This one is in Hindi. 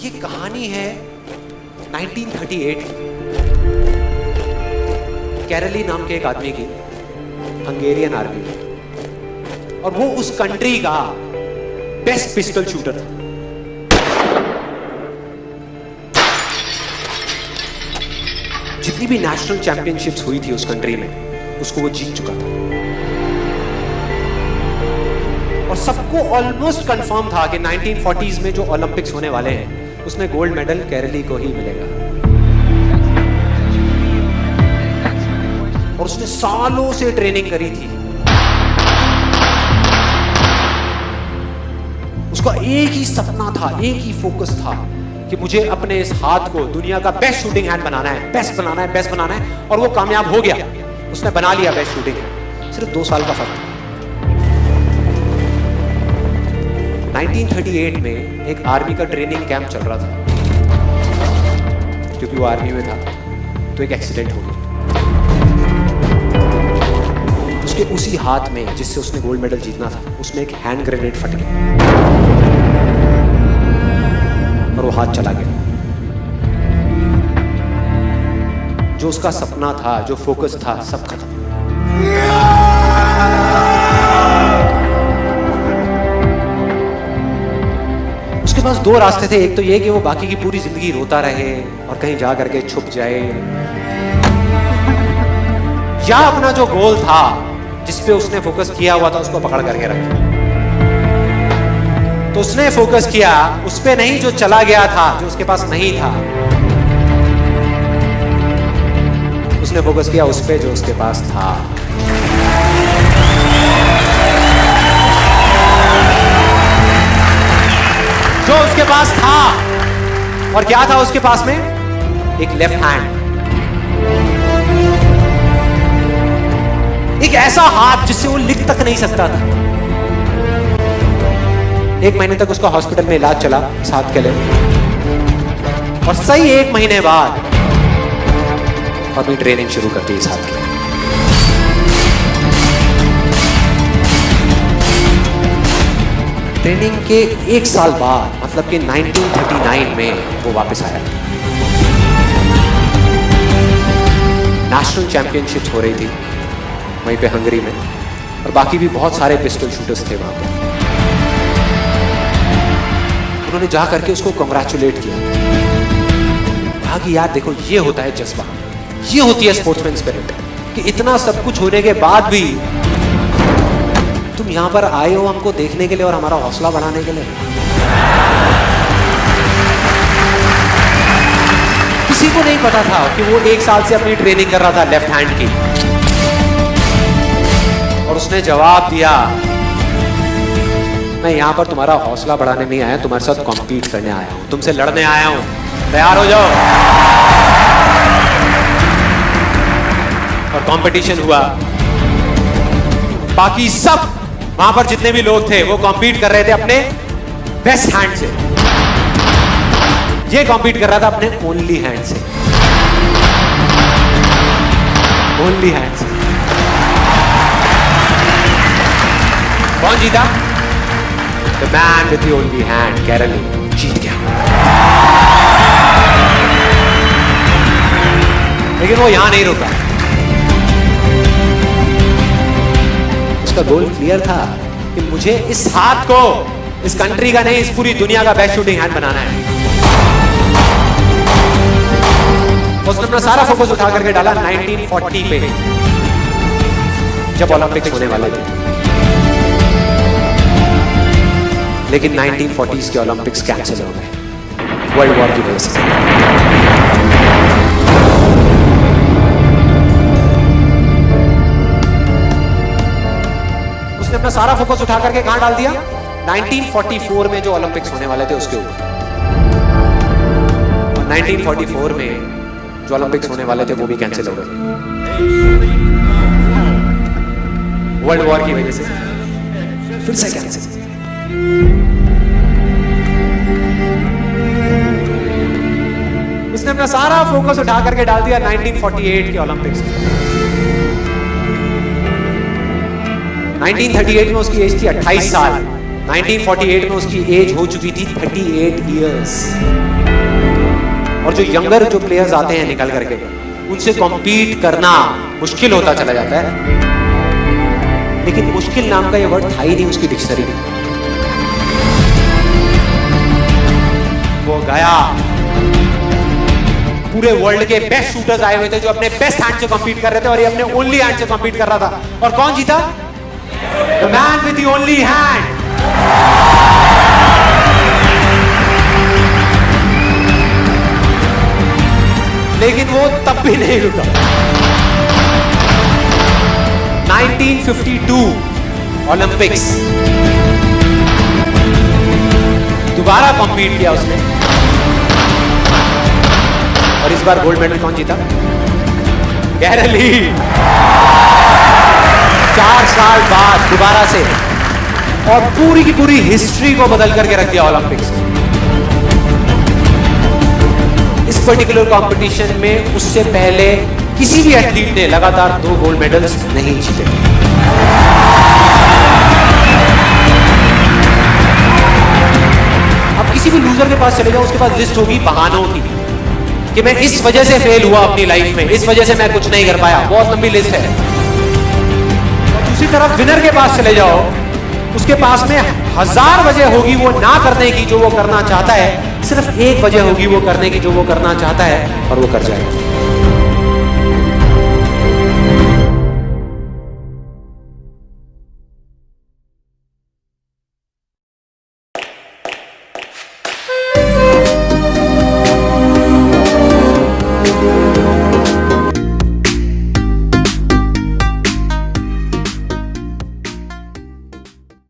ये कहानी है 1938 की। कैरली नाम के एक आदमी की, हंगेरियन आर्मी में, और वो उस कंट्री का बेस्ट पिस्टल शूटर था। जितनी भी नेशनल चैंपियनशिप्स हुई थी उस कंट्री में, उसको वो जीत चुका था। और सबको ऑलमोस्ट कंफर्म था कि 1940s में जो ओलंपिक्स होने वाले हैं उसमें गोल्ड मेडल केरली को ही मिलेगा। और उसने सालों से ट्रेनिंग करी थी। उसका एक ही सपना था, एक ही फोकस था कि मुझे अपने इस हाथ को दुनिया का बेस्ट शूटिंग हैंड बनाना है, बेस्ट बनाना है, बेस्ट बनाना है। और वो कामयाब हो गया, उसने बना लिया बेस्ट शूटिंग हैंड। सिर्फ 2 साल का फर्क था। 1938 में एक आर्मी का ट्रेनिंग कैंप चल रहा था। क्योंकि वो आर्मी में था तो एक एक्सीडेंट हो गया। उसके उसी हाथ में जिससे उसने गोल्ड मेडल जीतना था, उसमें एक हैंड ग्रेनेड फट गया और वो हाथ चला गया। जो उसका सपना था, जो फोकस था, सब खत्म। उसके पास 2 रास्ते थे। एक तो ये कि वो बाकी की पूरी जिंदगी रोता रहे और कहीं जा करके छुप जाए, या अपना जो गोल था जिस पे उसने फोकस किया हुआ था उसको पकड़ करके रखे। तो उसने फोकस किया उस पे नहीं जो चला गया था, जो उसके पास नहीं था। उसने फोकस किया उस पे जो उसके पास था। जो उसके पास था। और क्या था उसके पास में? एक लेफ्ट हैंड, एक ऐसा हाथ जिससे वो लिख तक नहीं सकता था। 1 महीने तक उसका हॉस्पिटल में इलाज चला इस हाथ के लिए, और सही 1 महीने बाद अपनी ट्रेनिंग शुरू करती इस हाथ की। ट्रेनिंग के 1 साल बाद, मतलब कि 1939 में वो वापस आया। नेशनल चैंपियनशिप्स हो रही थी वहीं पे हंगरी में, और बाकी भी बहुत सारे पिस्टल शूटर्स थे वहां पे। उन्होंने जा करके उसको कंग्रेचुलेट किया। कहा कि यार देखो, ये होता है जज्बा, ये होती है स्पोर्ट्समैन स्पिरिट, कि इतना सब कुछ होने के बाद भी तुम यहां पर आए हो हमको देखने के लिए और हमारा हौसला बढ़ाने के लिए। किसी को नहीं पता था कि वो 1 साल से अपनी ट्रेनिंग कर रहा था लेफ्ट हैंड की। और उसने जवाब दिया, मैं यहां पर तुम्हारा हौसला बढ़ाने नहीं आया, तुम्हारे साथ कॉम्पीट करने आया हूं, तुमसे लड़ने आया हूं, तैयार हो जाओ। और कंपटीशन हुआ। बाकी सब वहां पर जितने भी लोग थे वो कॉम्पीट कर रहे थे अपने बेस्ट हैंड से। ये कॉम्पीट कर रहा था अपने ओनली हैंड से, ओनली हैंड से। कौन जीता? The man with the only hand, केरली जीत गया। लेकिन वो यहां नहीं रुका। उसका गोल क्लियर था कि मुझे इस हाथ को इस कंट्री का नहीं, इस पूरी दुनिया का बेस्ट शूटिंग हैंड बनाना है। उसने अपना सारा फोकस उठा करके डाला 1940 पे, जब ओलंपिक्स होने वाले थे। लेकिन 1940s के ओलंपिक्स कैंसिल हो गए वर्ल्ड वॉर की वजह से। उसने अपना सारा फोकस उठा करके कहां डाल दिया? 1944 में जो ओलंपिक्स होने वाले थे उसके ऊपर। और 1944 में जो ओलंपिक्स होने वाले थे वो भी कैंसिल हो गए वर्ल्ड वॉर की वजह से। फिर से कैंसिल। उसने अपना सारा फोकस उठा करके डाल दिया 1948 के ओलंपिक्स में। 1938 में उसकी एज थी 28 साल, 1948 में उसकी एज हो चुकी थी 38 इयर्स। और जो यंगर जो प्लेयर्स आते हैं निकल करके, उनसे कॉम्पीट करना मुश्किल होता चला जाता है। लेकिन मुश्किल नाम का ये वर्ड था ही नहीं उसकी डिक्शनरी में। वो गया, पूरे वर्ल्ड के बेस्ट शूटर्स आए हुए थे जो अपने बेस्ट हैंड से कॉम्पीट कर रहे थे, और ये अपने ओनली हैंड से कॉम्पीट कर रहा था। और कौन जीता? The man with the only hand. लेकिन वो तब भी नहीं रुका। 1952 ओलंपिक्स, दोबारा कॉम्पीट किया उसने, और इस बार गोल्ड मेडल कौन जीता? गैरल ली। 4 साल बाद दोबारा से, और पूरी की पूरी हिस्ट्री को बदल करके रख दिया ओलंपिक्स। इस पर्टिकुलर कंपटीशन में उससे पहले किसी भी एथलीट ने लगातार 2 गोल्ड मेडल्स नहीं जीते। अब किसी भी लूजर के पास चले जाओ, उसके पास लिस्ट होगी बहानों की कि मैं इस वजह से फेल हुआ अपनी लाइफ में, इस वजह से मैं कुछ नहीं कर पाया। बहुत लंबी लिस्ट है। और दूसरी तरफ विनर के पास चले जाओ, उसके पास में 1000 वजह होगी वो ना करने की जो वो करना चाहता है, सिर्फ एक वजह होगी वो करने की जो वो करना चाहता है, और वो कर जाएगा।